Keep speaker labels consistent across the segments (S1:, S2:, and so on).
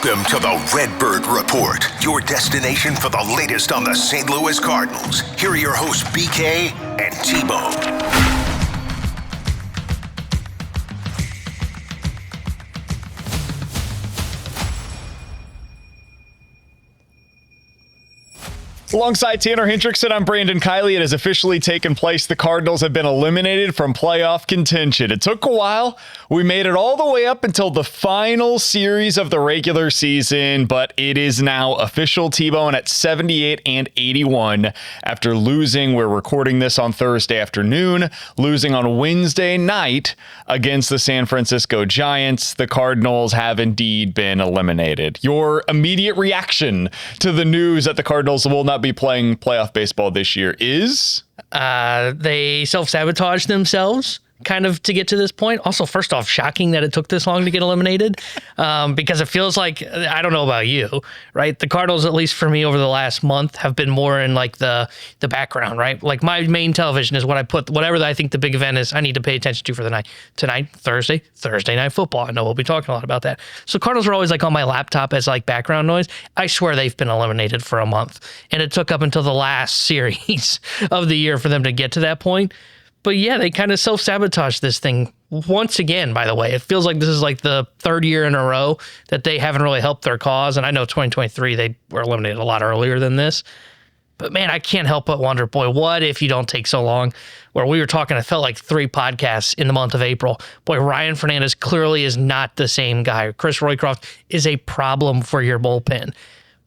S1: Welcome to the Redbird Report, your destination for the latest on the St. Louis Cardinals. Here are your hosts, BK and T-Bone.
S2: Alongside Tanner Hendrickson, I'm Brandon Kiley. It has officially taken place. The Cardinals have been eliminated from playoff contention. It took a while. We made it all the way up until the final series of the regular season, but it is now official. T-Bone at 78 and 81 after losing. We're recording this on Thursday afternoon, losing on Wednesday night against the San Francisco Giants. The Cardinals have indeed been eliminated. Your immediate reaction to the news that the Cardinals will not be playing playoff baseball this year is?
S3: They self-sabotaged themselves kind of to get to this point. Also, first off, shocking that it took this long to get eliminated because it feels like, I don't know about you, right? The Cardinals, at least for me over the last month, have been more in like the background, right? Like my main television is what I put, whatever I think the big event is, I need to pay attention to for the night. Tonight, Thursday Night Football. I know we'll be talking a lot about that. So Cardinals are always like on my laptop as like background noise. I swear they've been eliminated for a month, and it took up until the last series of the year for them to get to that point. But yeah, they kind of self-sabotaged this thing once again, by the way. It feels like this is like the third year in a row that they haven't really helped their cause. And I know 2023, they were eliminated a lot earlier than this. But man, I can't help but wonder, boy, what if you don't take so long? Where we were talking, it felt like 3 podcasts in the month of April. Boy, Ryan Fernandez clearly is not the same guy. Chris Roycroft is a problem for your bullpen.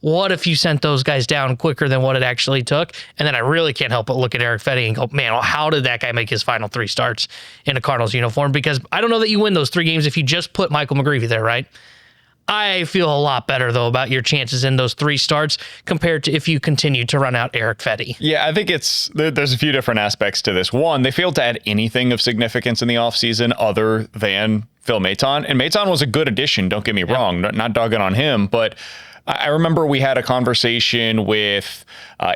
S3: What if you sent those guys down quicker than what it actually took? And then I really can't help but look at Eric Fetty and go, man, well, how did that guy make his final 3 starts in a Cardinals uniform? Because I don't know that you win those 3 games if you just put Michael McGreevy there, right? I feel a lot better, though, about your chances in those 3 starts compared to if you continue to run out Eric Fetty.
S2: Yeah, I think there's a few different aspects to this. One, they failed to add anything of significance in the offseason other than Phil Maton. And Maton was a good addition, don't get me wrong, not dogging on him, but I remember we had a conversation with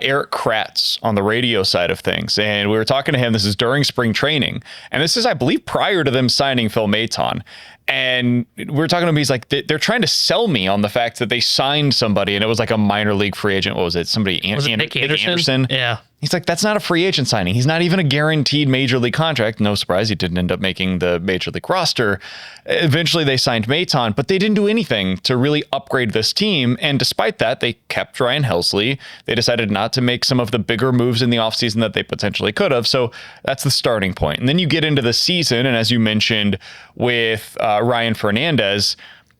S2: Eric Kratz on the radio side of things, and we were talking to him. This is during spring training, and this is, I believe, prior to them signing Phil Maton. And we were talking to him. He's like, they're trying to sell me on the fact that they signed somebody, and it was like a minor league free agent. What was it? Somebody,
S3: Nick Anderson? Yeah.
S2: He's like, that's not a free agent signing. He's not even a guaranteed major league contract. No surprise, he didn't end up making the major league roster. Eventually, they signed Maton, but they didn't do anything to really upgrade this team. And despite that, they kept Ryan Helsley. They decided not to make some of the bigger moves in the offseason that they potentially could have. So that's the starting point. And then you get into the season, and as you mentioned with Ryan Fernandez,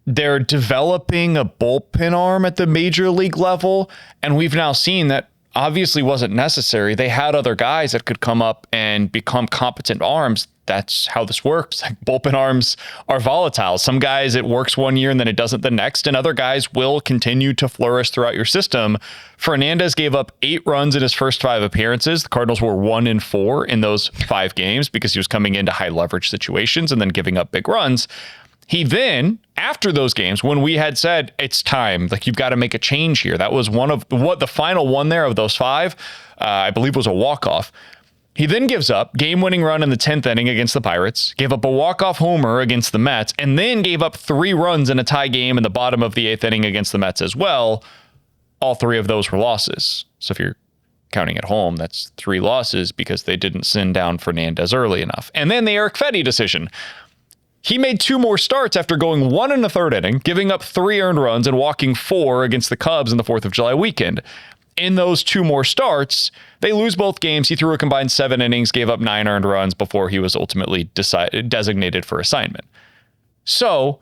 S2: they're developing a bullpen arm at the major league level. And we've now seen that obviously wasn't necessary. They had other guys that could come up and become competent arms. That's how this works. Like, bullpen arms are volatile. Some guys, it works one year and then it doesn't the next, and other guys will continue to flourish throughout your system. Fernandez gave up 8 runs in his first 5 appearances. The Cardinals were 1-4 in those 5 games because he was coming into high leverage situations and then giving up big runs. He then, after those games, when we had said, it's time, like, you've got to make a change here. That was one of what the final one there of those 5, I believe, was a walk-off. He then gives up game-winning run in the 10th inning against the Pirates, gave up a walk-off homer against the Mets, and then gave up 3 runs in a tie game in the bottom of the 8th inning against the Mets as well. All 3 of those were losses. So if you're counting at home, that's 3 losses because they didn't send down Fernandez early enough. And then the Eric Fetty decision. He made 2 more starts after going 1 1/3 inning, giving up 3 earned runs and walking 4 against the Cubs in the 4th of July weekend. In those 2 more starts, they lose both games. He threw a combined 7 innings, gave up 9 earned runs before he was ultimately designated for assignment. So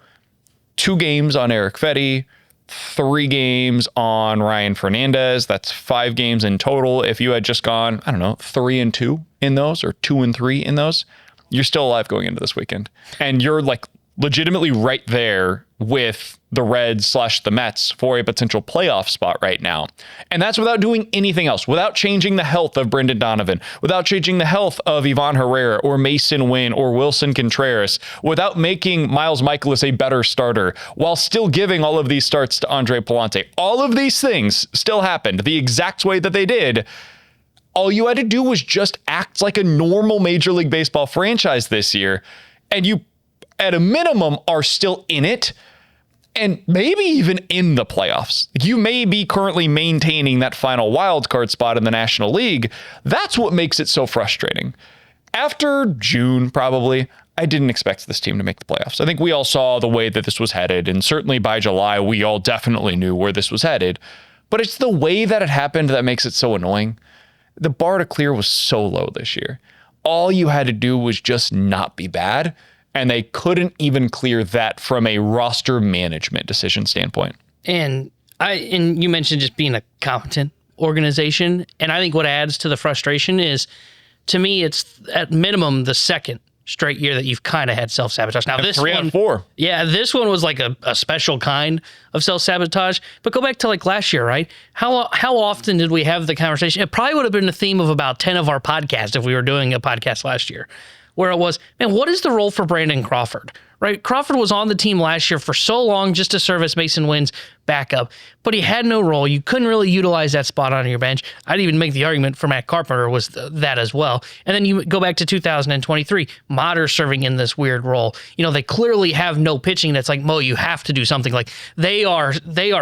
S2: 2 games on Eric Fetty, 3 games on Ryan Fernandez. That's 5 games in total. If you had just gone, 3-2 in those, or 2-3 in those, you're still alive going into this weekend. And you're like legitimately right there with the Reds / the Mets for a potential playoff spot right now. And that's without doing anything else, without changing the health of Brendan Donovan, without changing the health of Ivan Herrera or Mason Wynn or Wilson Contreras, without making Miles Mikolas a better starter, while still giving all of these starts to Andre Palante. All of these things still happened the exact way that they did. All you had to do was just act like a normal Major League Baseball franchise this year, and you, at a minimum, are still in it. and maybe even in the playoffs. You may be currently maintaining that final wild card spot in the National League. That's what makes it so frustrating. After June, probably, I didn't expect this team to make the playoffs. I think we all saw the way that this was headed, and certainly by July, we all definitely knew where this was headed. But it's the way that it happened that makes it so annoying. The bar to clear was so low this year. All you had to do was just not be bad, and they couldn't even clear that from a roster management decision standpoint.
S3: And you mentioned just being a competent organization, and I think what adds to the frustration is, to me, it's at minimum the second straight year that you've kind of had self-sabotage. Now, this
S2: 3 out of 4.
S3: Yeah, this one was like a special kind of self-sabotage. But go back to like last year, right? How often did we have the conversation? It probably would have been the theme of about 10 of our podcasts if we were doing a podcast last year, where it was, man, what is the role for Brandon Crawford? Right? Crawford was on the team last year for so long just to serve as Mason Wynn's backup, but he had no role. You couldn't really utilize that spot on your bench. I'd even make the argument for Matt Carpenter was that as well. And then you go back to 2023, Motter serving in this weird role. You know, they clearly have no pitching that's like, Mo, you have to do something. Like they are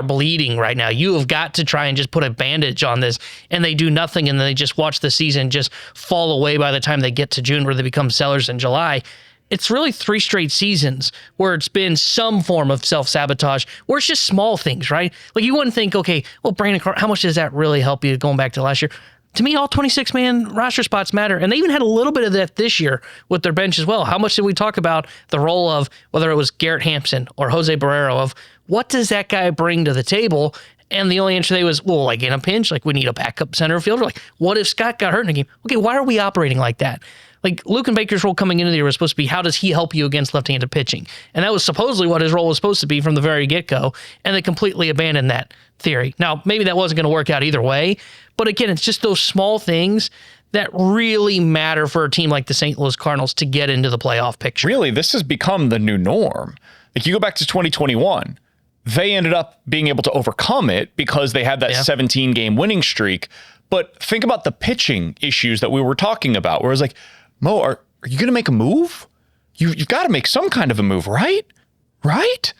S3: bleeding right now. You have got to try and just put a bandage on this, and they do nothing, and then they just watch the season just fall away by the time they get to June, where they become sellers in July. It's really 3 straight seasons where it's been some form of self-sabotage, where it's just small things, right? Like you wouldn't think, okay, well, Brandon, how much does that really help you going back to last year? To me, all 26-man roster spots matter. And they even had a little bit of that this year with their bench as well. How much did we talk about the role of, whether it was Garrett Hampson or Jose Barrero, of what does that guy bring to the table? And the only answer they was, well, like in a pinch, like we need a backup center fielder. Like, what if Scott got hurt in a game? Okay, why are we operating like that? Like Luke and Baker's role coming into the year was supposed to be, how does he help you against left-handed pitching? And that was supposedly what his role was supposed to be from the very get-go. And they completely abandoned that theory. Now, maybe that wasn't going to work out either way. But again, it's just those small things that really matter for a team like the St. Louis Cardinals to get into the playoff picture.
S2: Really, this has become the new norm. Like you go back to 2021, they ended up being able to overcome it because they had that 17-game winning streak. But think about the pitching issues that we were talking about, where it's like, Mo, are you going to make a move? You've got to make some kind of a move, right? Right?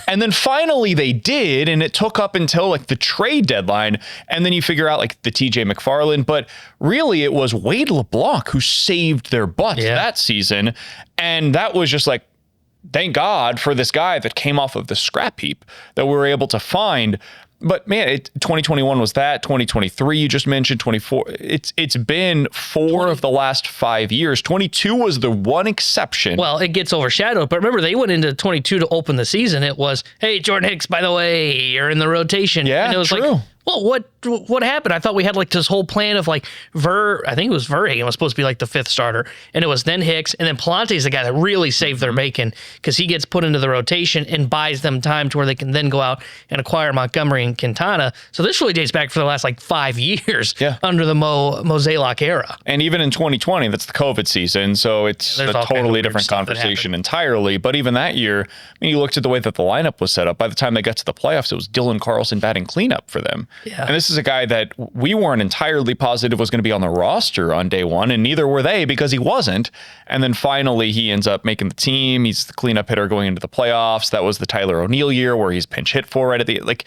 S2: And then finally they did, and it took up until like the trade deadline, and then you figure out like the TJ McFarland, but really it was Wade LeBlanc who saved their butts that season, and that was just like, thank God for this guy that came off of the scrap heap that we were able to find. But man, 2021 was that. 2023, you just mentioned. 24. It's been 4 of the last 5 years. 22 was the one exception.
S3: Well, it gets overshadowed. But remember, they went into 22 to open the season. It was, hey, Jordan Hicks, by the way, you're in the rotation.
S2: Yeah,
S3: and it was
S2: true.
S3: Like, well, what happened? I thought we had like this whole plan of like I think it was Verhagen was supposed to be like the 5th starter, and it was then Hicks, and then Palante's the guy that really saved their bacon because he gets put into the rotation and buys them time to where they can then go out and acquire Montgomery and Quintana. So this really dates back for the last like 5 years under the Mozeliak era.
S2: And even in 2020, that's the COVID season, so it's a totally different conversation entirely. But even that year, I mean, you looked at the way that the lineup was set up. By the time they got to the playoffs, it was Dylan Carlson batting cleanup for them.
S3: Yeah.
S2: And this is a guy that we weren't entirely positive was going to be on the roster on day one, and neither were they because he wasn't. And then finally he ends up making the team. He's the cleanup hitter going into the playoffs. That was the Tyler O'Neill year where he's pinch hit for right at the, like,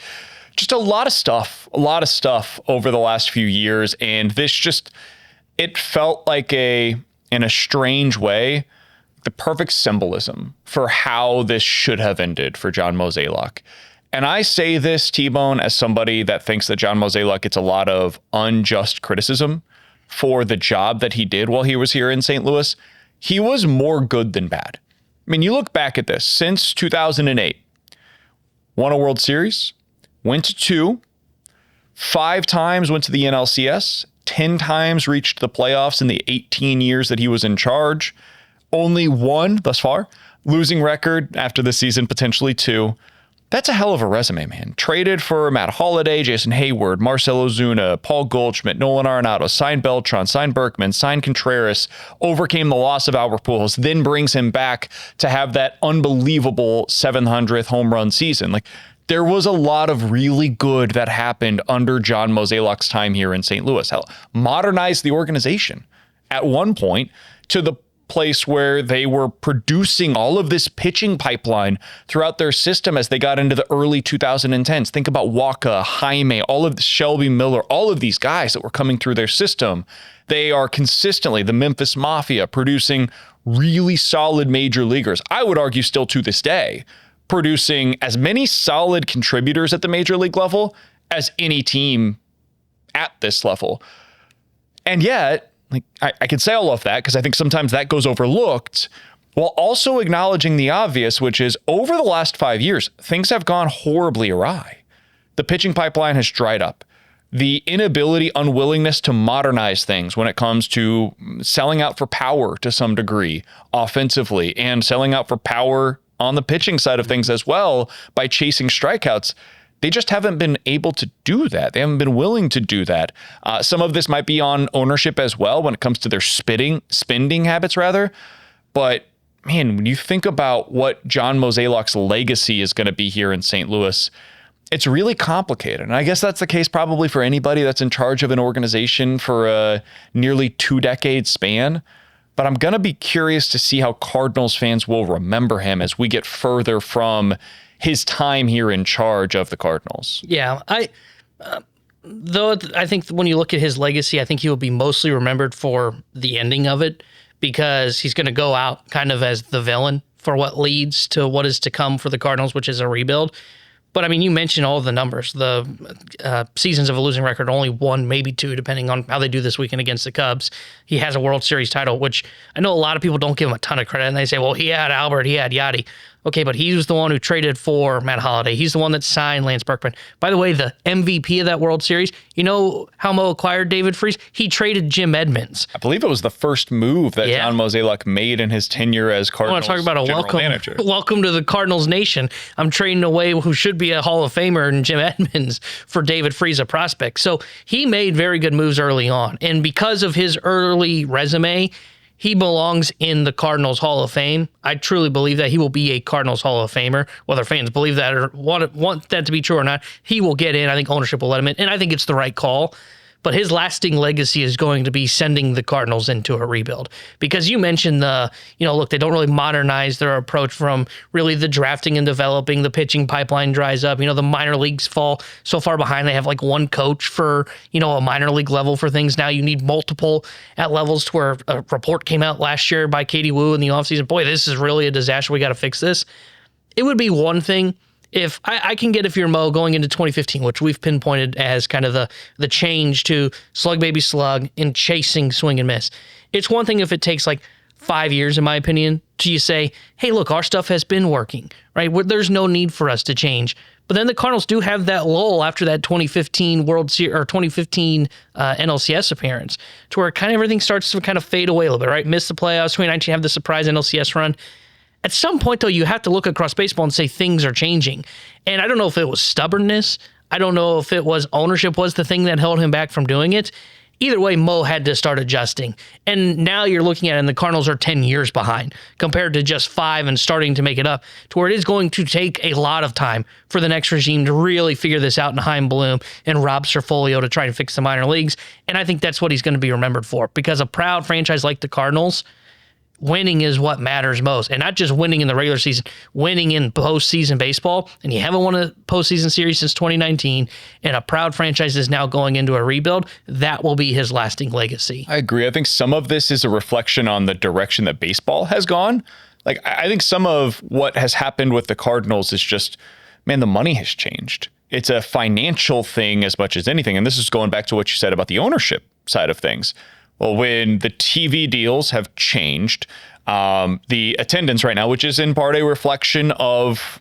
S2: just a lot of stuff over the last few years. And this just, it felt like in a strange way, the perfect symbolism for how this should have ended for John Mozeliak. And I say this, T-Bone, as somebody that thinks that John Mozeliak gets a lot of unjust criticism for the job that he did while he was here in St. Louis. He was more good than bad. I mean, you look back at this, since 2008, won a World Series, went to 2, 5 times went to the NLCS, 10 times reached the playoffs in the 18 years that he was in charge, only 1 thus far, losing record after the season, potentially 2. That's a hell of a resume, man. Traded for Matt Holliday, Jason Hayward, Marcell Ozuna, Paul Goldschmidt, Nolan Arenado, signed Beltran, signed Berkman, signed Contreras, overcame the loss of Albert Pujols, then brings him back to have that unbelievable 700th home run season. Like, there was a lot of really good that happened under John Mozeliak's time here in St. Louis. Hell, modernized the organization at one point to the place where they were producing all of this pitching pipeline throughout their system as they got into the early 2010s. Think about Waka, Jaime, all of the Shelby Miller, all of these guys that were coming through their system. They are consistently, the Memphis Mafia, producing really solid major leaguers. I would argue still to this day, producing as many solid contributors at the major league level as any team at this level. And yet, like I can say all of that because I think sometimes that goes overlooked, while also acknowledging the obvious, which is over the last 5 years, things have gone horribly awry. The pitching pipeline has dried up. The inability, unwillingness to modernize things when it comes to selling out for power to some degree offensively and selling out for power on the pitching side of things as well by chasing strikeouts. They just haven't been able to do that. They haven't been willing to do that. Some of this might be on ownership as well when it comes to their spending habits rather. But man, when you think about what John Mozeliak's legacy is going to be here in St. Louis, it's really complicated. And I guess that's the case probably for anybody that's in charge of an organization for a nearly 2-decade span. But I'm going to be curious to see how Cardinals fans will remember him as we get further from his time here in charge of the Cardinals.
S3: Yeah, though I think when you look at his legacy, I think he will be mostly remembered for the ending of it because he's going to go out kind of as the villain for what leads to what is to come for the Cardinals, which is a rebuild. But I mean, you mentioned all of the numbers. The seasons of a losing record, only 1, maybe 2, depending on how they do this weekend against the Cubs. He has a World Series title, which I know a lot of people don't give him a ton of credit. And they say, well, he had Albert, he had Yachty. Okay, but he was the one who traded for Matt Holliday. He's the one that signed Lance Berkman. By the way, the MVP of that World Series, you know how Mo acquired David Freese? He traded Jim Edmonds.
S2: I believe it was the first move that John Mozeliak made in his tenure as Cardinals
S3: general manager. I want to talk about a welcome to the Cardinals nation. I'm trading away who should be a Hall of Famer in Jim Edmonds for David Freese, a prospect. So he made very good moves early on. And because of his early resume, he belongs in the Cardinals Hall of Fame. I truly believe that he will be a Cardinals Hall of Famer. Whether fans believe that or want that to be true or not, he will get in. I think ownership will let him in, and I think it's the right call. But his lasting legacy is going to be sending the Cardinals into a rebuild. Because you mentioned look, they don't really modernize their approach from really the drafting and developing. The pitching pipeline dries up. The minor leagues fall so far behind. They have like one coach for, a minor league level for things. Now you need multiple at levels to where a report came out last year by Katie Wu in the offseason. Boy, this is really a disaster. We got to fix this. It would be one thing if I can get if you're Mo going into 2015, which we've pinpointed as kind of the change to slug baby slug and chasing swing and miss. It's one thing if it takes like 5 years, in my opinion, to you say, hey, look, our stuff has been working, right? There's no need for us to change. But then the Cardinals do have that lull after that 2015 World Series or 2015 NLCS appearance, to where kind of everything starts to kind of fade away a little bit, right? Miss the playoffs, 2019 have the surprise NLCS run. At some point, though, you have to look across baseball and say things are changing. And I don't know if it was stubbornness. I don't know if it was ownership was the thing that held him back from doing it. Either way, Mo had to start adjusting. And now you're looking at it, and the Cardinals are 10 years behind compared to just 5 and starting to make it up, to where it is going to take a lot of time for the next regime to really figure this out, and Chaim Bloom and Rob Cerfolio to try and fix the minor leagues. And I think that's what he's going to be remembered for, because a proud franchise like the Cardinals, winning is what matters most. And not just winning in the regular season, winning in postseason baseball. And you haven't won a postseason series since 2019, and a proud franchise is now going into a rebuild. That will be his lasting legacy.
S2: I agree. I think some of this is a reflection on the direction that baseball has gone. Like, I think some of what has happened with the Cardinals is just, man, the money has changed. It's a financial thing as much as anything. And this is going back to what you said about the ownership side of things. Well, when the TV deals have changed, the attendance right now, which is in part a reflection of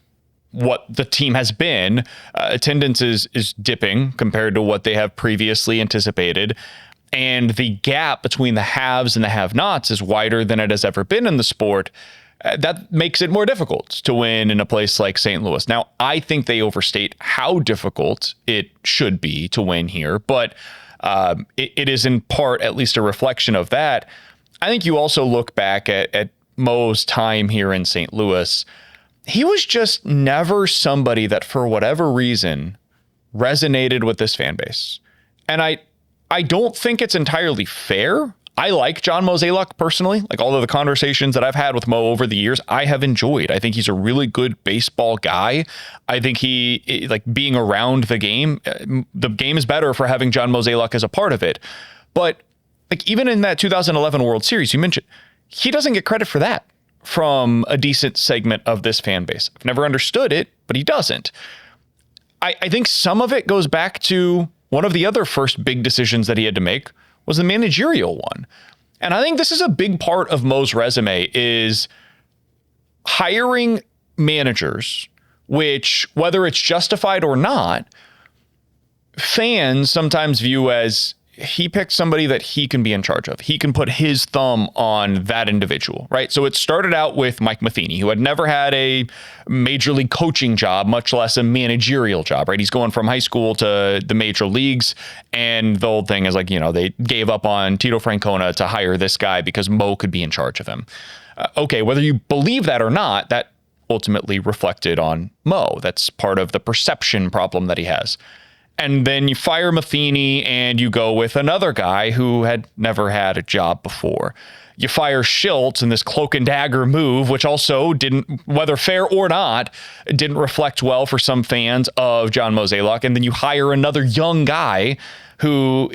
S2: what the team has been, attendance is dipping compared to what they have previously anticipated. And the gap between the haves and the have-nots is wider than it has ever been in the sport. That makes it more difficult to win in a place like St. Louis. Now, I think they overstate how difficult it should be to win here, but it is in part at least a reflection of that. I think you also look back at Mo's time here in St. Louis. He was just never somebody that, for whatever reason, resonated with this fan base. And I don't think it's entirely fair. I like John Mozeliak personally. Like all of the conversations that I've had with Mo over the years, I have enjoyed. I think he's a really good baseball guy. I think he, like being around the game is better for having John Mozeliak as a part of it. But like even in that 2011 World Series you mentioned, he doesn't get credit for that from a decent segment of this fan base. I've never understood it, but he doesn't. I think some of it goes back to one of the other first big decisions that he had to make was the managerial one. And I think this is a big part of Mo's resume is hiring managers, which whether it's justified or not, fans sometimes view as he picked somebody that he can be in charge of. He can put his thumb on that individual, right? So it started out with Mike Matheny, who had never had a major league coaching job, much less a managerial job, right? He's going from high school to the major leagues. And the old thing is like, they gave up on Tito Francona to hire this guy because Mo could be in charge of him. Okay, whether you believe that or not, that ultimately reflected on Mo. That's part of the perception problem that he has. And then you fire Matheny and you go with another guy who had never had a job before. You fire Schultz in this cloak and dagger move, which also didn't, whether fair or not, didn't reflect well for some fans of John Mozeliak. And then you hire another young guy who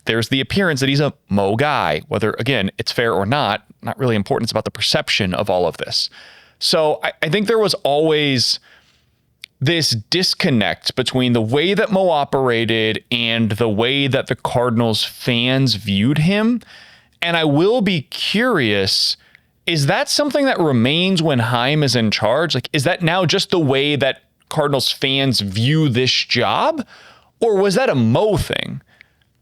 S2: there's the appearance that he's a Mo guy. Whether, again, it's fair or not really important. It's about the perception of all of this. So I think there was always this disconnect between the way that Mo operated and the way that the Cardinals fans viewed him. And I will be curious, is that something that remains when Chaim is in charge? Like, is that now just the way that Cardinals fans view this job? Or was that a Mo thing?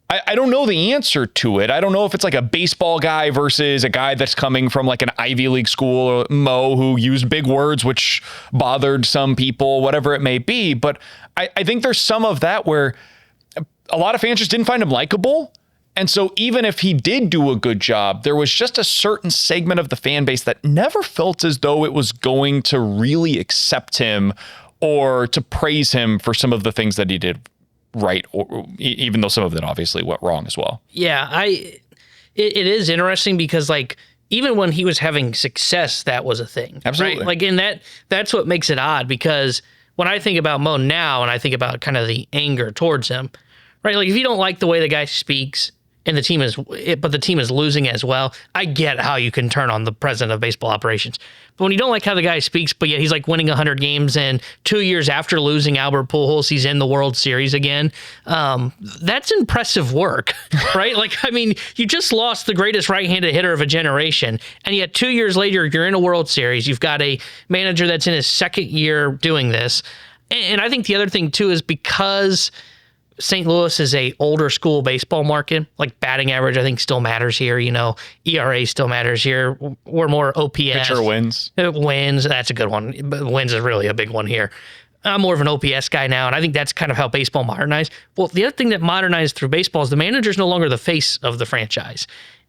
S2: I don't know the answer to it. I don't know if it's like a baseball guy versus a guy that's coming from like an Ivy League school, or Mo who used big words, which bothered some people, whatever it may be. But I think there's some of that where a lot of fans just didn't find him likable. And so even if he did do a good job, there was just a certain segment of the fan base that never felt as though it was going to really accept him or to praise him for some of the things that he did right, or even though some of it obviously went wrong as well.
S3: Yeah, it is interesting because like even when he was having success, that was a thing.
S2: Absolutely.
S3: Right? Like in that's what makes it odd, because when I think about Mo now and I think about kind of the anger towards him, right? Like if you don't like the way the guy speaks and the team is losing as well, I get how you can turn on the president of baseball operations. But when you don't like how the guy speaks, but yet he's like winning 100 games, and 2 years after losing Albert Pujols, he's in the World Series again. That's impressive work, right? Like, I mean, you just lost the greatest right-handed hitter of a generation, and yet 2 years later, you're in a World Series. You've got a manager that's in his second year doing this. And I think the other thing too is because St. Louis is a older school baseball market, like batting average, I think still matters here. ERA still matters here. We're more OPS.
S2: Pitcher wins.
S3: Wins, that's a good one. But wins is really a big one here. I'm more of an OPS guy now, and I think that's kind of how baseball modernized. Well, the other thing that modernized through baseball is the manager's no longer the face of the franchise.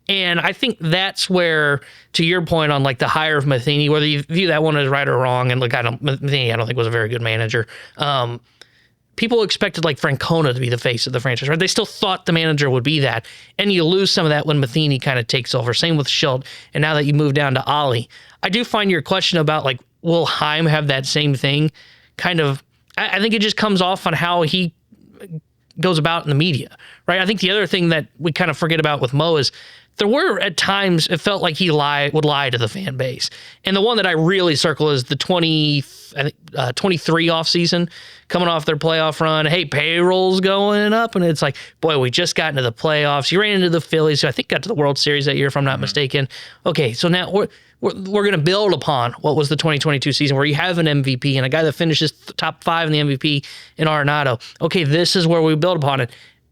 S3: And I think that's where, to your point on like the hire of Matheny, whether you view that one as right or wrong, and look, Matheny I don't think was a very good manager. People expected like Francona to be the face of the franchise, right? They still thought the manager would be that. And you lose some of that when Matheny kind of takes over. Same with Schultz. And now that you move down to Ollie, I do find your question about like, will Chaim have that same thing? Kind of, I think it just comes off on how he goes about in the media, right? I think the other thing that we kind of forget about with Mo is there were at times it felt like he would lie to the fan base. And the one that I really circle is the 23 offseason, coming off their playoff run. Hey, payroll's going up. And it's like, boy, we just got into the playoffs. You ran into the Phillies, who I think got to the World Series that year, if I'm not mistaken. Okay, so now we're going to build upon what was the 2022 season where you have an MVP and a guy that finishes top 5 in the MVP in Arenado. Okay, this is where we build upon it.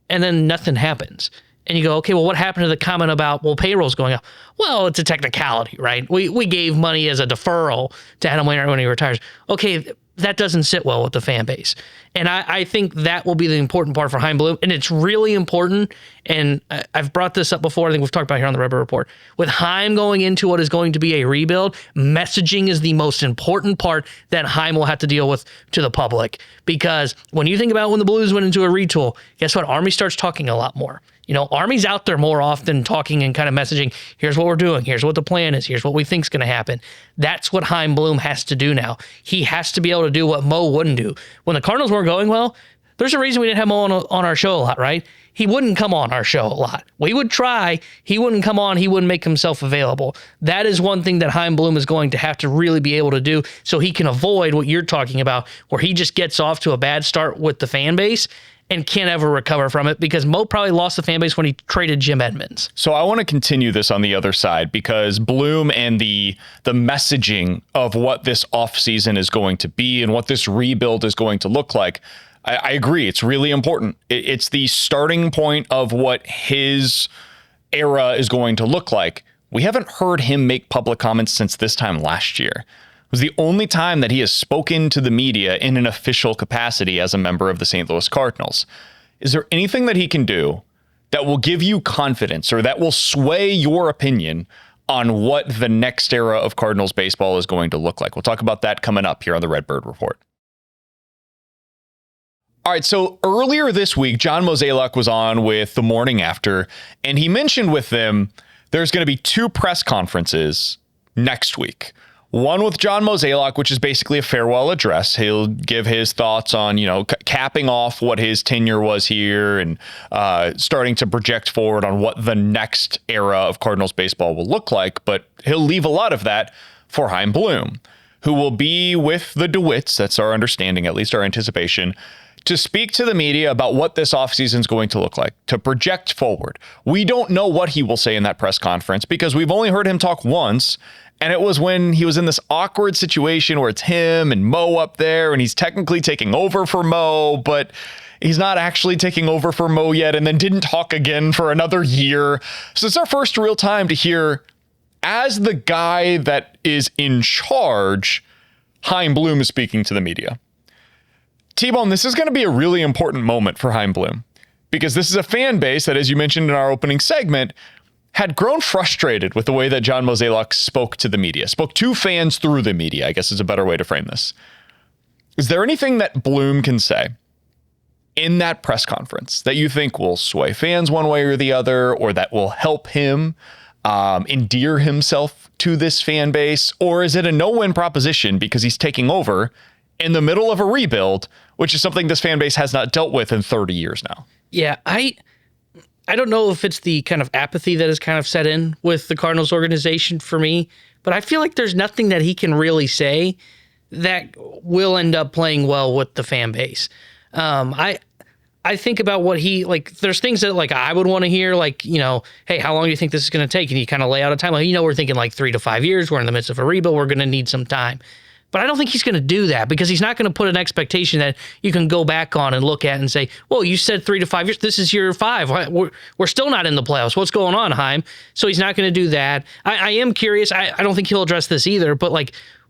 S3: And then nothing happens. And you go, okay, well, what happened to the comment about, well, payroll's going up? Well, it's a technicality, right? We gave money as a deferral to Adam Wainwright when he retires. Okay, that doesn't sit well with the fan base. And I think that will be the important part for Chaim Bloom. And it's really important. And I've brought this up before. I think we've talked about it here on the Redbird Report. With Chaim going into what is going to be a rebuild, messaging is the most important part that Chaim will have to deal with to the public. Because when you think about when the Blues went into a retool, guess what? Army starts talking a lot more. Army's out there more often talking and kind of messaging, here's what we're doing, here's what the plan is, here's what we think's going to happen. That's what Chaim Bloom has to do now. He has to be able to do what Mo wouldn't do. When the Cardinals weren't going well, there's a reason we didn't have Mo on our show a lot, right? He wouldn't come on our show a lot. We would try. He wouldn't come on. He wouldn't make himself available. That is one thing that Chaim Bloom is going to have to really be able to do so he can avoid what you're talking about, where he just gets off to a bad start with the fan base and can't ever recover from it, because Mo probably lost the fan base when he traded Jim Edmonds.
S2: So I want to continue this on the other side, because Bloom and the messaging of what this offseason is going to be and what this rebuild is going to look like, I agree. It's really important. It's the starting point of what his era is going to look like. We haven't heard him make public comments since this time last year. It was the only time that he has spoken to the media in an official capacity as a member of the St. Louis Cardinals. Is there anything that he can do that will give you confidence or that will sway your opinion on what the next era of Cardinals baseball is going to look like? We'll talk about that coming up here on the Redbird Report. All right, so earlier this week, John Mozeliak was on with The Morning After, and he mentioned with them there's going to be 2 press conferences next week. One with John Mozeliak, which is basically a farewell address. He'll give his thoughts on, capping off what his tenure was here and starting to project forward on what the next era of Cardinals baseball will look like. But he'll leave a lot of that for Chaim Bloom, who will be with the DeWitts, that's our understanding, at least our anticipation, to speak to the media about what this offseason is going to look like, to project forward. We don't know what he will say in that press conference because we've only heard him talk once, and it was when he was in this awkward situation where it's him and Mo up there, and he's technically taking over for Mo, but he's not actually taking over for Mo yet, and then didn't talk again for another year. So it's our first real time to hear, as the guy that is in charge, Chaim Bloom is speaking to the media. T-Bone, this is going to be a really important moment for Chaim Bloom, because this is a fan base that, as you mentioned in our opening segment, had grown frustrated with the way that John Mozeliak spoke to the media, spoke to fans through the media, I guess is a better way to frame this. Is there anything that Bloom can say in that press conference that you think will sway fans one way or the other, or that will help him endear himself to this fan base? Or is it a no-win proposition because he's taking over in the middle of a rebuild, which is something this fan base has not dealt with in 30 years now?
S3: Yeah, I don't know if it's the kind of apathy that has kind of set in with the Cardinals organization for me, but I feel like there's nothing that he can really say that will end up playing well with the fan base. I think about what there's things that I would want to hear, hey, how long do you think this is going to take? And you kind of lay out a timeline. We're thinking 3 to 5 years. We're in the midst of a rebuild. We're going to need some time. But I don't think he's going to do that, because he's not going to put an expectation that you can go back on and look at and say, well, you said 3 to 5 years. This is year 5. We're still not in the playoffs. What's going on, Chaim? So he's not going to do that. I am curious. I don't think he'll address this either, but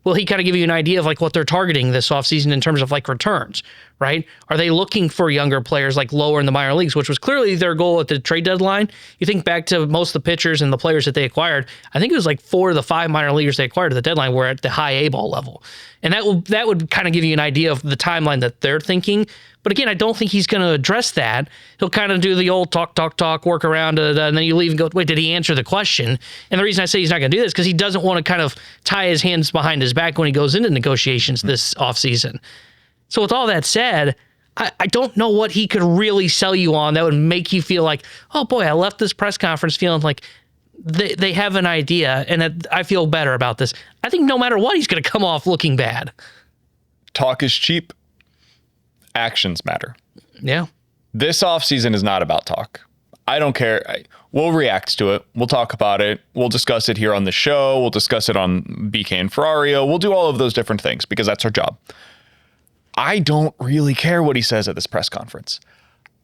S3: will he kind of give you an idea of what they're targeting this offseason in terms of returns, right? Are they looking for younger players lower in the minor leagues, which was clearly their goal at the trade deadline? You think back to most of the pitchers and the players that they acquired, I think it was 4 of the 5 minor leaguers they acquired at the deadline were at the high A-ball level. And that would kind of give you an idea of the timeline that they're thinking. But again, I don't think he's going to address that. He'll kind of do the old talk, work around, and then you leave and go, wait, did he answer the question? And the reason I say he's not going to do this is because he doesn't want to kind of tie his hands behind his back when he goes into negotiations this offseason. So with all that said, I don't know what he could really sell you on that would make you feel like, oh boy, I left this press conference feeling like they have an idea and that I feel better about this. I think no matter what, he's going to come off looking bad.
S2: Talk is cheap. Actions matter.
S3: Yeah.
S2: This offseason is not about talk. I don't care. We'll react to it. We'll talk about it. We'll discuss it here on the show. We'll discuss it on BK and Ferrario. We'll do all of those different things because that's our job. I don't really care what he says at this press conference.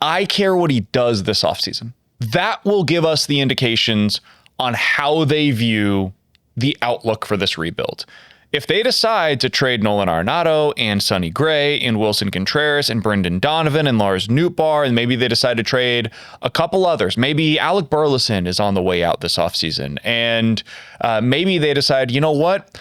S2: I care what he does this offseason. That will give us the indications on how they view the outlook for this rebuild. If they decide to trade Nolan Arenado and Sonny Gray and Wilson Contreras and Brendan Donovan and Lars Nootbaar, and maybe they decide to trade a couple others, maybe Alec Burleson is on the way out this offseason, and maybe they decide, you know what,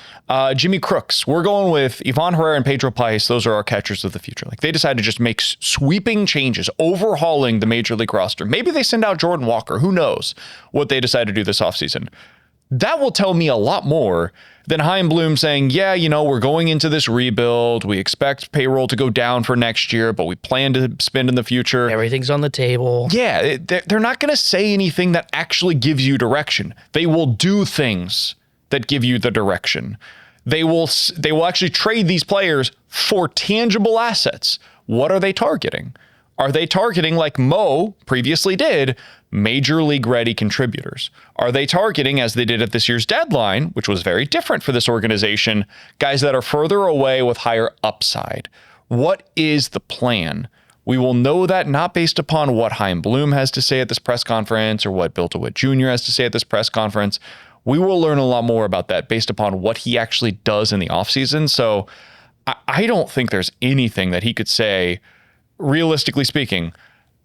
S2: Jimmy Crooks, we're going with Ivan Herrera and Pedro Pais. Those are our catchers of the future. Like, they decide to just make sweeping changes, overhauling the major league roster. Maybe they send out Jordan Walker. Who knows what they decide to do this offseason. That will tell me a lot more than Chaim Bloom saying, yeah, you know, we're going into this rebuild. We expect payroll to go down for next year, but we plan to spend in the future.
S3: Everything's on the table.
S2: Yeah, they're not going to say anything that actually gives you direction. They will do things that give you the direction. They will actually trade these players for tangible assets. What are they targeting? Are they targeting, like Mo previously did, major league ready contributors? Are they targeting, as they did at this year's deadline, which was very different for this organization, guys that are further away with higher upside? What is the plan? We will know that not based upon what Chaim Bloom has to say at this press conference or what Bill DeWitt Jr. has to say at this press conference. We will learn a lot more about that based upon what he actually does in the offseason. So I don't think there's anything that he could say, realistically speaking,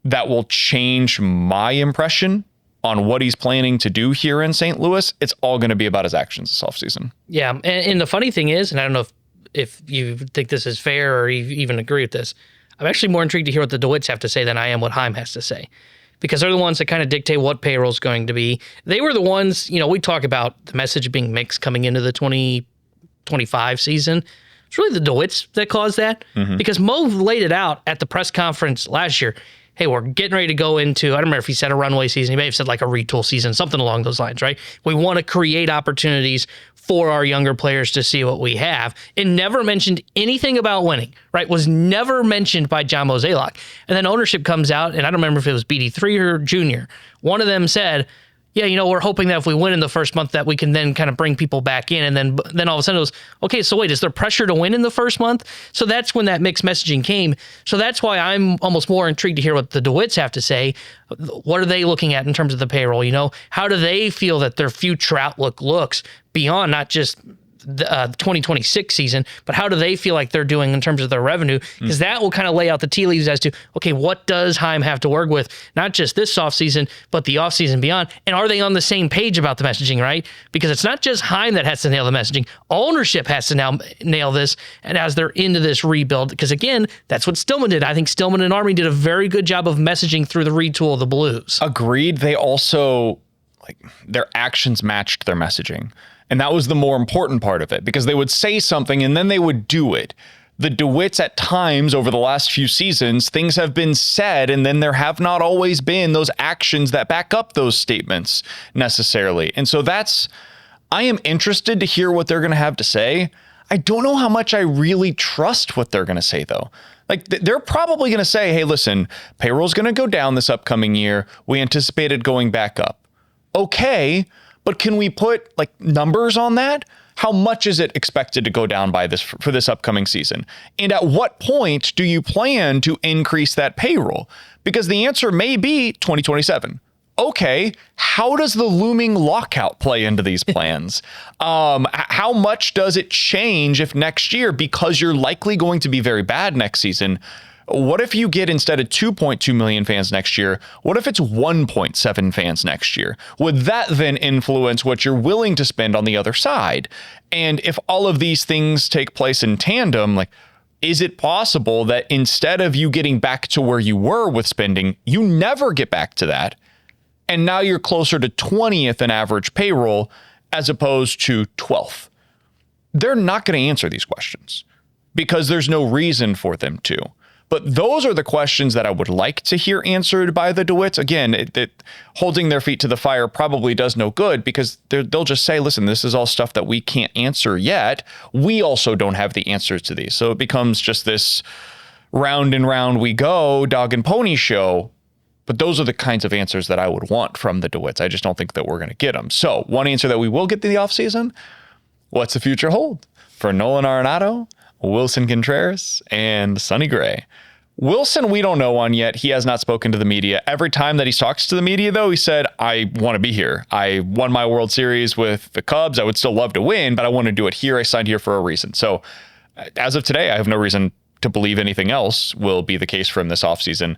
S2: that will change my impression on what he's planning to do here in St. Louis. It's all going to be about his actions this offseason.
S3: Yeah, and the funny thing is, and I don't know if you think this is fair or you even agree with this, I'm actually more intrigued to hear what the DeWitts have to say than I am what Chaim has to say. Because they're the ones that kind of dictate what payroll is going to be. They were the ones, you know, we talk about the message being mixed coming into the 2025 season. It's really the DeWitts that caused that. Because Mo laid it out at the press conference last year. Hey, we're getting ready to go into, I don't remember if he said a runway season. He may have said like a retool season, something along those lines, right? We want to create opportunities for our younger players to see what we have. It never mentioned anything about winning, right? Was never mentioned by John Mozeliak. And then ownership comes out, and I don't remember if it was BD3 or Junior. One of them said, yeah, you know, we're hoping that if we win in the first month that we can then kind of bring people back in. And then all of a sudden it was, okay, so wait, is there pressure to win in the first month? So that's when that mixed messaging came. So that's why I'm almost more intrigued to hear what the DeWitts have to say. What are they looking at in terms of the payroll? You know, how do they feel that their future outlook looks beyond not just the 2026 season, but how do they feel like they're doing in terms of their revenue? Because that will kind of lay out the tea leaves as to, okay, what does Chaim have to work with, not just this offseason, but the offseason beyond? And are they on the same page about the messaging, right? Because it's not just Chaim that has to nail the messaging. Ownership has to now nail this, and as they're into this rebuild, because again, that's what Stillman did. I think Stillman and Army did a very good job of messaging through the retool of the Blues.
S2: Agreed. They also, like, their actions matched their messaging. And that was the more important part of it, because they would say something and then they would do it. The DeWitts at times over the last few seasons, things have been said and then there have not always been those actions that back up those statements necessarily. And so I am interested to hear what they're going to have to say. I don't know how much I really trust what they're going to say, though. Like, they're probably going to say, hey, listen, payroll's going to go down this upcoming year. We anticipated going back up. Okay. But can we put like numbers on that? How much is it expected to go down by this for this upcoming season? And at what point do you plan to increase that payroll? Because the answer may be 2027. Okay, how does the looming lockout play into these plans? How much does it change if next year, because you're likely going to be very bad next season, what if you get, instead of 2.2 million fans next year, what if it's 1.7 fans next year? Would that then influence what you're willing to spend on the other side? And if all of these things take place in tandem, like, is it possible that instead of you getting back to where you were with spending, you never get back to that? And now you're closer to 20th in average payroll as opposed to 12th. They're not going to answer these questions because there's no reason for them to. But those are the questions that I would like to hear answered by the DeWitts. Again, holding their feet to the fire probably does no good, because they'll just say, listen, this is all stuff that we can't answer yet. We also don't have the answers to these. So it becomes just this round and round we go, dog and pony show. But those are the kinds of answers that I would want from the DeWitts. I just don't think that we're going to get them. So one answer that we will get in the offseason, what's the future hold for Nolan Arenado, Wilson Contreras, and Sonny Gray? Wilson, we don't know on yet. He has not spoken to the media. Every time that he talks to the media, though, he said, I want to be here. I won my World Series with the Cubs. I would still love to win, but I want to do it here. I signed here for a reason. So as of today, I have no reason to believe anything else will be the case for him this offseason.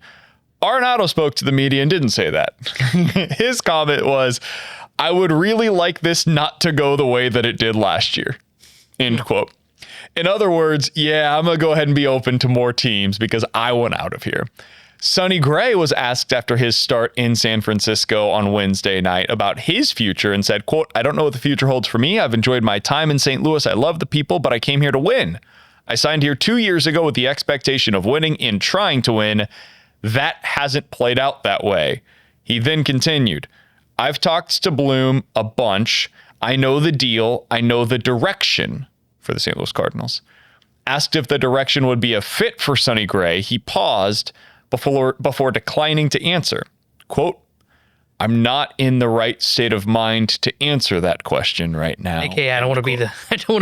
S2: Arenado spoke to the media and didn't say that. His comment was, I would really like this not to go the way that it did last year. End quote. In other words, yeah, I'm going to go ahead and be open to more teams because I want out of here. Sonny Gray was asked after his start in San Francisco on Wednesday night about his future and said, quote, I don't know what the future holds for me. I've enjoyed my time in St. Louis. I love the people, but I came here to win. I signed here 2 years ago with the expectation of winning and trying to win. That hasn't played out that way. He then continued, I've talked to Bloom a bunch. I know the deal. I know the direction for the St. Louis Cardinals. Asked if the direction would be a fit for Sonny Gray, he paused before declining to answer. Quote, I'm not in the right state of mind to answer that question right now.
S3: Okay, I don't want to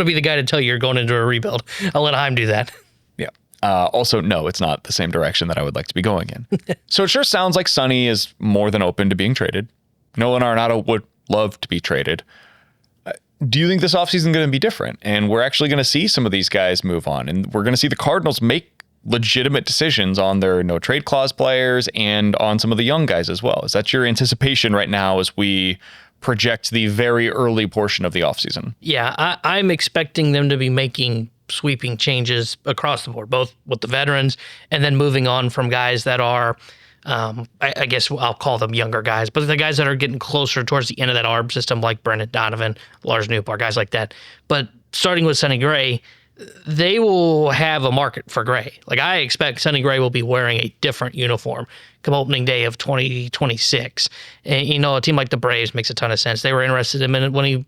S3: be the guy to tell you you're going into a rebuild. I'll let Chaim do that.
S2: Yeah. Also, no, it's not the same direction that I would like to be going in. So it sure sounds like Sonny is more than open to being traded. Nolan Arenado would love to be traded. Do you think this offseason is going to be different? And we're actually going to see some of these guys move on. And we're going to see the Cardinals make legitimate decisions on their no trade clause players and on some of the young guys as well. Is that your anticipation right now as we project the very early portion of the offseason?
S3: Yeah, I'm expecting them to be making sweeping changes across the board, both with the veterans and then moving on from guys that are I guess I'll call them younger guys, but the guys that are getting closer towards the end of that ARB system, like Brendan Donovan, Lars Nootbaar, guys like that. But starting with Sonny Gray, they will have a market for Gray. Like, I expect Sonny Gray will be wearing a different uniform come opening day of 2026. And, a team like the Braves makes a ton of sense. They were interested in him when he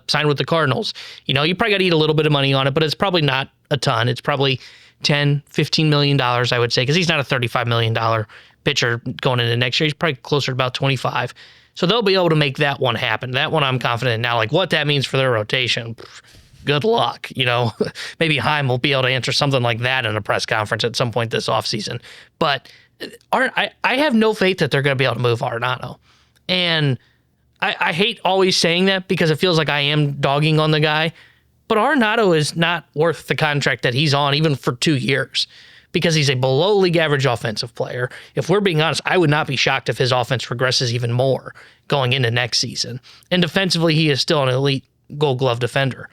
S3: signed with the Cardinals. You probably got to eat a little bit of money on it, but it's probably not a ton. It's probably $10, $15 million, I would say, because he's not a $35 million pitcher going into next year. He's probably closer to about 25. So they'll be able to make that one happen. That one I'm confident in. Now, like, what that means for their rotation, good luck. Maybe Chaim will be able to answer something like that in a press conference at some point this offseason. But I have no faith that they're going to be able to move Arenado. And I hate always saying that because it feels like I am dogging on the guy. But Arenado is not worth the contract that he's on, even for 2 years, because he's a below league average offensive player. If we're being honest, I would not be shocked if his offense regresses even more going into next season. And defensively, he is still an elite Gold Glove defender.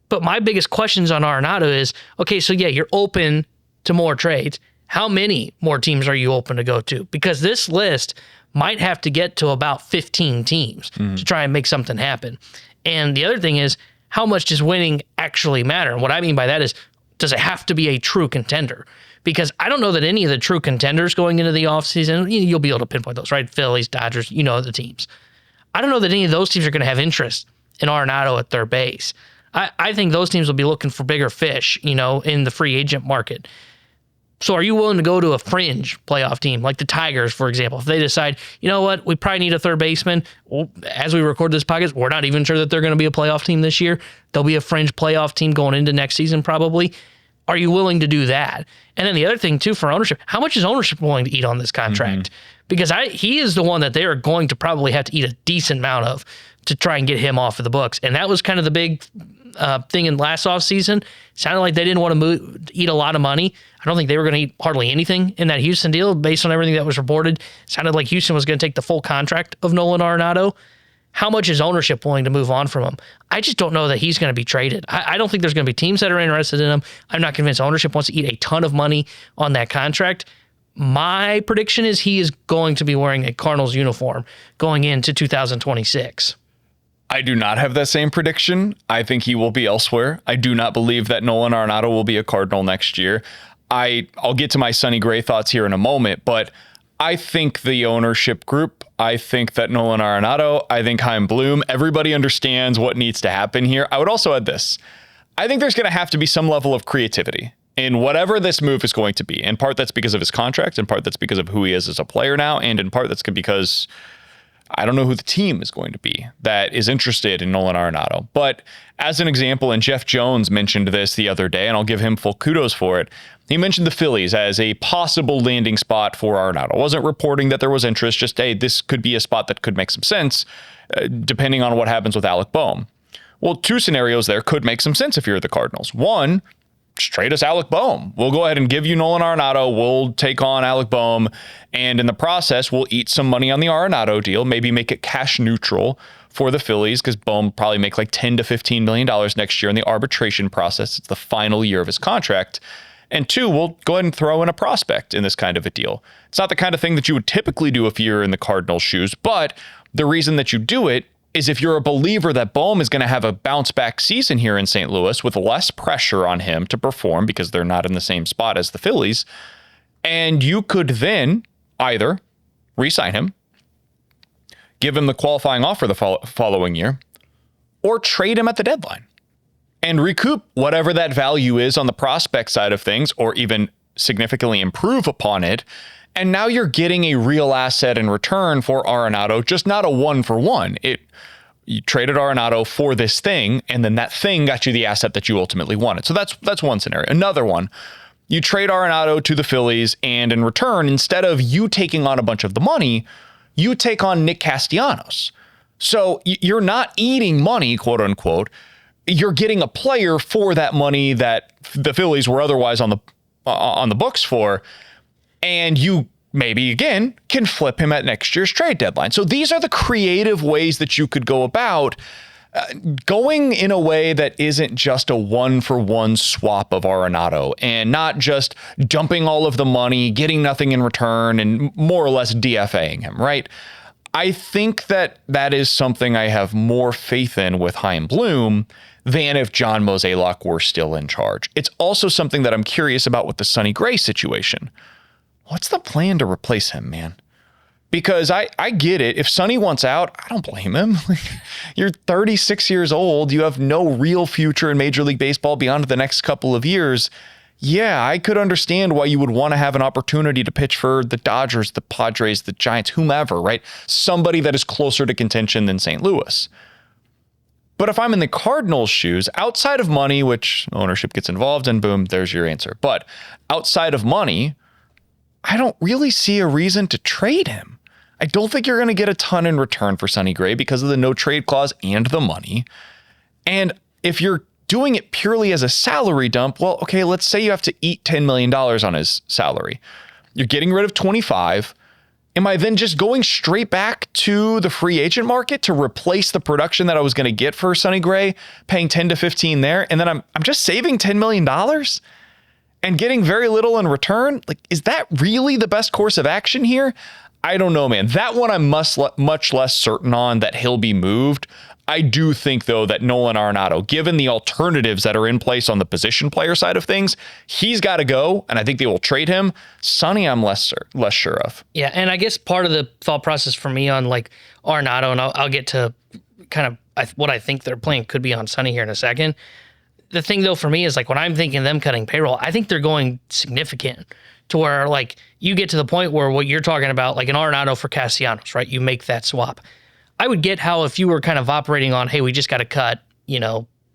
S3: But my biggest questions on Arenado is, okay, so yeah, you're open to more trades. How many more teams are you open to go to? Because this list might have to get to about 15 teams to try and make something happen. And the other thing is, how much does winning actually matter? And what I mean by that is, does it have to be a true contender? Because I don't know that any of the true contenders going into the offseason, you'll be able to pinpoint those, right? Phillies, Dodgers, the teams. I don't know that any of those teams are going to have interest in Arenado at third base. I think those teams will be looking for bigger fish, in the free agent market. So are you willing to go to a fringe playoff team like the Tigers, for example? If they decide, you know what, we probably need a third baseman. Well, as we record this podcast, we're not even sure that they're going to be a playoff team this year. They'll be a fringe playoff team going into next season probably. Are you willing to do that? And then the other thing, too, for ownership, how much is ownership willing to eat on this contract? Because he is the one that they are going to probably have to eat a decent amount of to try and get him off of the books. And that was kind of the big thing in last offseason. Sounded like they didn't want to eat a lot of money. I don't think they were going to eat hardly anything in that Houston deal based on everything that was reported. Sounded like Houston was going to take the full contract of Nolan Arenado. How much is ownership willing to move on from him? I just don't know that he's going to be traded. I don't think there's going to be teams that are interested in him. I'm not convinced ownership wants to eat a ton of money on that contract. My prediction is he is going to be wearing a Cardinals uniform going into 2026.
S2: I do not have that same prediction. I think he will be elsewhere. I do not believe that Nolan Arenado will be a Cardinal next year. I'll get to my Sonny Gray thoughts here in a moment, but I think the ownership group, I think that Nolan Arenado, I think Chaim Bloom, everybody understands what needs to happen here. I would also add this. I think there's going to have to be some level of creativity in whatever this move is going to be. In part, that's because of his contract. In part, that's because of who he is as a player now. And in part, that's because I don't know who the team is going to be that is interested in Nolan Arenado. But as an example, and Jeff Jones mentioned this the other day, and I'll give him full kudos for it, He mentioned the Phillies as a possible landing spot for Arenado. Wasn't reporting that there was interest, just, hey, this could be a spot that could make some sense, depending on what happens with Alec Boehm. Well, two scenarios there could make some sense if you're the Cardinals. One, just trade us Alec Boehm. We'll go ahead and give you Nolan Arenado. We'll take on Alec Boehm. And in the process, we'll eat some money on the Arenado deal, maybe make it cash neutral for the Phillies, because Boehm probably make like $10 to $15 million next year in the arbitration process. It's the final year of his contract. And two, we'll go ahead and throw in a prospect in this kind of a deal. It's not the kind of thing that you would typically do if you're in the Cardinals' shoes, but the reason that you do it is if you're a believer that Boehm is going to have a bounce back season here in St. Louis with less pressure on him to perform because they're not in the same spot as the Phillies. And you could then either re-sign him, give him the qualifying offer the following year, or trade him at the deadline and recoup whatever that value is on the prospect side of things, or even significantly improve upon it. And now you're getting a real asset in return for Arenado, just not a 1-for-1. You traded Arenado for this thing, and then that thing got you the asset that you ultimately wanted. So that's one scenario. Another one, you trade Arenado to the Phillies, and in return, instead of you taking on a bunch of the money, you take on Nick Castellanos. So you're not eating money, quote unquote. You're getting a player for that money that the Phillies were otherwise on the books for. And you maybe, again, can flip him at next year's trade deadline. So these are the creative ways that you could go about going in a way that isn't just a 1-for-1 swap of Arenado, and not just dumping all of the money, getting nothing in return, and more or less DFAing him, right? I think that is something I have more faith in with Chaim Bloom than if John Mozeliak were still in charge. It's also something that I'm curious about with the Sonny Gray situation. What's the plan to replace him, man? Because I get it. If Sonny wants out, I don't blame him. You're 36 years old. You have no real future in Major League Baseball beyond the next couple of years. Yeah, I could understand why you would want to have an opportunity to pitch for the Dodgers, the Padres, the Giants, whomever, right? Somebody that is closer to contention than St. Louis. But if I'm in the Cardinals' shoes, outside of money, which ownership gets involved in, boom, there's your answer. But outside of money, I don't really see a reason to trade him. I don't think you're going to get a ton in return for Sonny Gray because of the no trade clause and the money. And if you're doing it purely as a salary dump, well, okay, let's say you have to eat $10 million on his salary. You're getting rid of 25. Am I then just going straight back to the free agent market to replace the production that I was going to get for Sonny Gray, paying 10 to 15 there? And then I'm just saving $10 million and getting very little in return? Like, is that really the best course of action here? I don't know, man. That one I'm much less certain on that he'll be moved. I do think, though, that Nolan Arenado, given the alternatives that are in place on the position player side of things, he's got to go, and I think they will trade him. Sonny, I'm less sure of.
S3: Yeah, and I guess part of the thought process for me on like Arenado, and I'll get to kind of what I think their plan could be on Sonny here in a second. The thing, though, for me is like when I'm thinking them cutting payroll, I think they're going significant to where like you get to the point where what you're talking about, like an Arenado for Castellanos, right? You make that swap. I would get how if you were kind of operating on, hey, we just got to cut,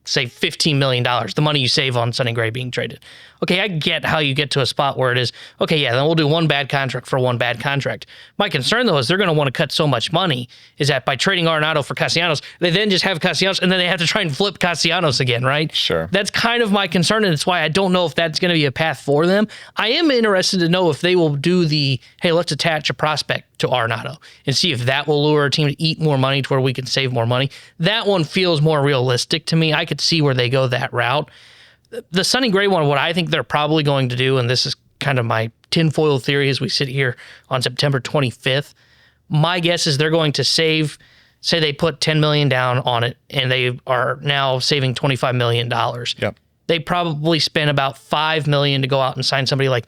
S3: say $15 million, the money you save on Sonny Gray being traded. Okay, I get how you get to a spot where it is, okay, yeah, then we'll do one bad contract for one bad contract. My concern, though, is they're going to want to cut so much money is that by trading Arenado for Castellanos, they then just have Castellanos, and then they have to try and flip Castellanos again, right?
S2: Sure.
S3: That's kind of my concern, and it's why I don't know if that's going to be a path for them. I am interested to know if they will do hey, let's attach a prospect to Arenado and see if that will lure a team to eat more money to where we can save more money. That one feels more realistic to me. I could see where they go that route. The Sonny Gray one, what I think they're probably going to do, and this is kind of my tinfoil theory as we sit here on September 25th, my guess is they're going to say they put $10 million down on it, and they are now saving $25 million.
S2: Yep.
S3: They probably spend about $5 million to go out and sign somebody like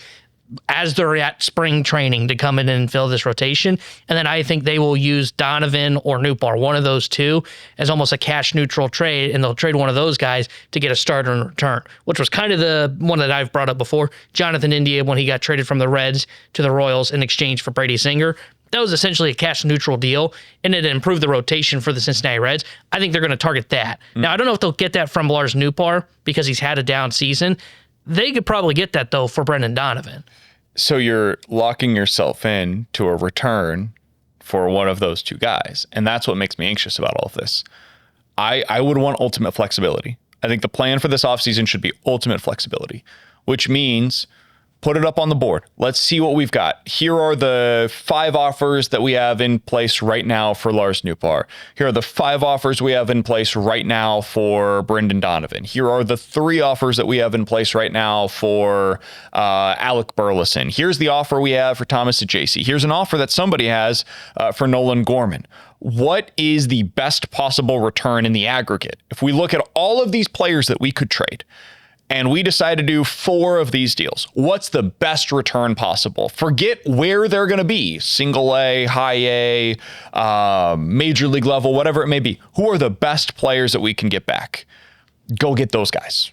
S3: as they're at spring training to come in and fill this rotation. And then I think they will use Donovan or Nootbaar, one of those two, as almost a cash neutral trade. And they'll trade one of those guys to get a starter in return, which was kind of the one that I've brought up before. Jonathan India, when he got traded from the Reds to the Royals in exchange for Brady Singer, that was essentially a cash neutral deal, and it improved the rotation for the Cincinnati Reds. I think they're going to target that. Now, I don't know if they'll get that from Lars Nootbaar because he's had a down season. They could probably get that, though, for Brendan Donovan.
S2: So you're locking yourself in to a return for one of those two guys. And that's what makes me anxious about all of this. I would want ultimate flexibility. I think the plan for this offseason should be ultimate flexibility, which means put it up on the board. Let's see what we've got. Here are the 5 offers that we have in place right now for Lars Nootbaar. Here are the 5 offers we have in place right now for Brendan Donovan. Here are the 3 offers that we have in place right now for Alec Burleson. Here's the offer we have for Thomas Ajacey. Here's an offer that somebody has for Nolan Gorman. What is the best possible return in the aggregate? If we look at all of these players that we could trade, and we decide to do 4 of these deals, what's the best return possible? Forget where they're going to be, single A, high A, major league level, whatever it may be. Who are the best players that we can get back? Go get those guys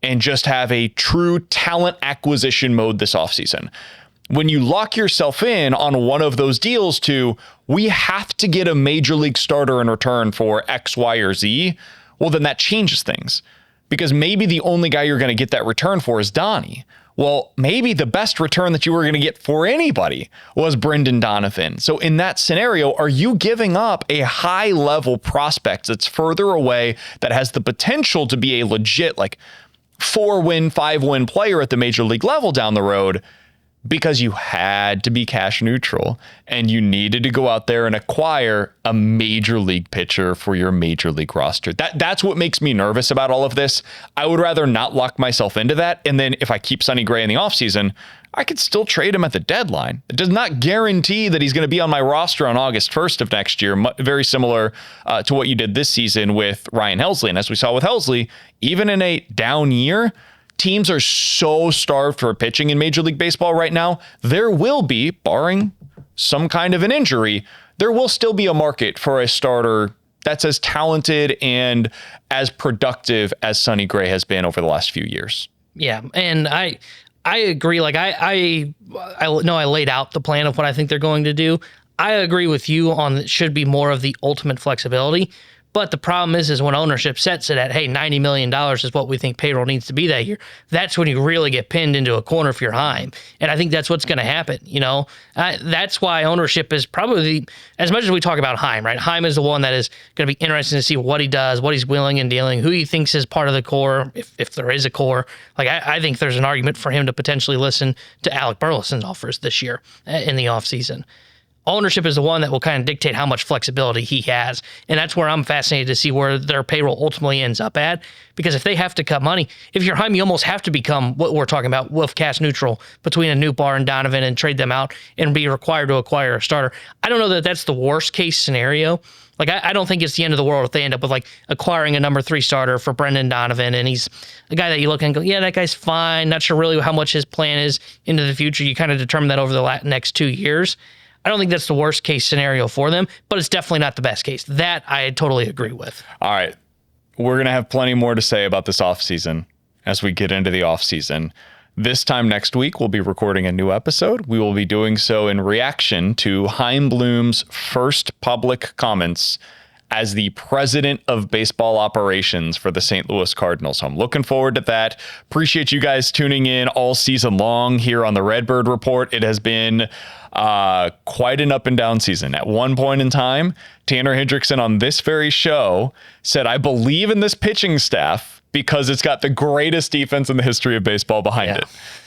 S2: and just have a true talent acquisition mode this offseason. When you lock yourself in on one of those deals to, we have to get a major league starter in return for X, Y, or Z, well, then that changes things. Because maybe the only guy you're going to get that return for is Donnie. Well, maybe the best return that you were going to get for anybody was Brendan Donovan. So in that scenario, are you giving up a high-level prospect that's further away, that has the potential to be a legit, 4-win, 5-win player at the major league level down the road, because you had to be cash neutral and you needed to go out there and acquire a major league pitcher for your major league roster? That's what makes me nervous about all of this. I would rather not lock myself into that. And then if I keep Sonny Gray in the offseason, I could still trade him at the deadline. It does not guarantee that he's going to be on my roster on August 1st of next year. Very similar to what you did this season with Ryan Helsley. And as we saw with Helsley, even in a down year, teams are so starved for pitching in Major League Baseball right now. There will be, barring some kind of an injury, there will still be a market for a starter that's as talented and as productive as Sonny Gray has been over the last few years.
S3: Yeah, and I agree. I know I laid out the plan of what I think they're going to do. I agree with you on it should be more of the ultimate flexibility. But the problem is when ownership sets it at, hey, $90 million is what we think payroll needs to be that year. That's when you really get pinned into a corner if you're Chaim. And I think that's what's going to happen. That's why ownership is probably, as much as we talk about Chaim, right? Chaim is the one that is going to be interesting to see what he does, what he's willing and dealing, who he thinks is part of the core, if there is a core. I think there's an argument for him to potentially listen to Alec Burleson's offers this year in the offseason. Ownership is the one that will kind of dictate how much flexibility he has. And that's where I'm fascinated to see where their payroll ultimately ends up at. Because if they have to cut money, if you're Chaim, you almost have to become what we're talking about, wolf cash neutral between a Nootbaar and Donovan and trade them out and be required to acquire a starter. I don't know that that's the worst case scenario. I don't think it's the end of the world if they end up with acquiring a number 3 starter for Brendan Donovan, and he's a guy that you look and go, yeah, that guy's fine. Not sure really how much his plan is into the future. You kind of determine that over the next 2 years. I don't think that's the worst case scenario for them, but it's definitely not the best case. That I totally agree with.
S2: All right. We're going to have plenty more to say about this offseason as we get into the offseason. This time next week, we'll be recording a new episode. We will be doing so in reaction to Chaim Bloom's first public comments as the president of baseball operations for the St. Louis Cardinals. So I'm looking forward to that. Appreciate you guys tuning in all season long here on the Redbird Report. It has been quite an up and down season. At one point in time, Tanner Hendrickson on this very show said, I believe in this pitching staff because it's got the greatest defense in the history of baseball behind it.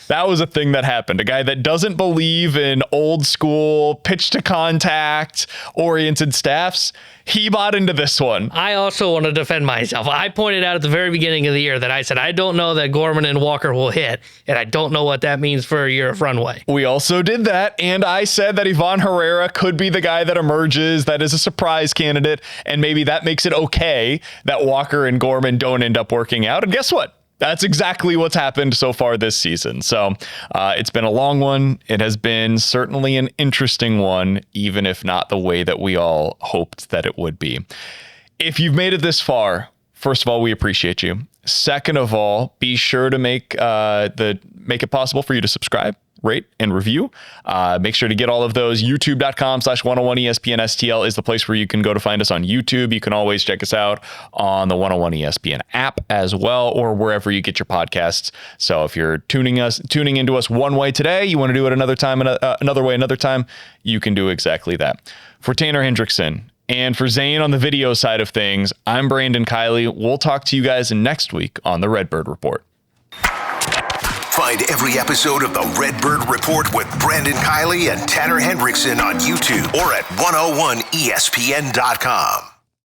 S2: That was a thing that happened. A guy that doesn't believe in old school pitch to contact oriented staffs, he bought into this one.
S3: I also want to defend myself. I pointed out at the very beginning of the year that I said, I don't know that Gorman and Walker will hit, and I don't know what that means for a year of runway.
S2: We also did that, and I said that Ivan Herrera could be the guy that emerges, that is a surprise candidate, and maybe that makes it okay that Walker and Gorman don't end up working out. And guess what? That's exactly what's happened so far this season. So it's been a long one. It has been certainly an interesting one, even if not the way that we all hoped that it would be. If you've made it this far, first of all, we appreciate you. Second of all, be sure to make it possible for you to subscribe rate, and review. Make sure to get all of those. YouTube.com/101ESPN STL is the place where you can go to find us on YouTube. You can always check us out on the 101 ESPN app as well, or wherever you get your podcasts. So if you're tuning into us one way today, you want to do it another time, another way another time, you can do exactly that. For Tanner Hendrickson and for Zane on the video side of things, I'm Brandon Kiley. We'll talk to you guys next week on the Redbird Report.
S1: Find every episode of the Redbird Report with Brandon Kiley and Tanner Hendrickson on YouTube or at 101ESPN.com.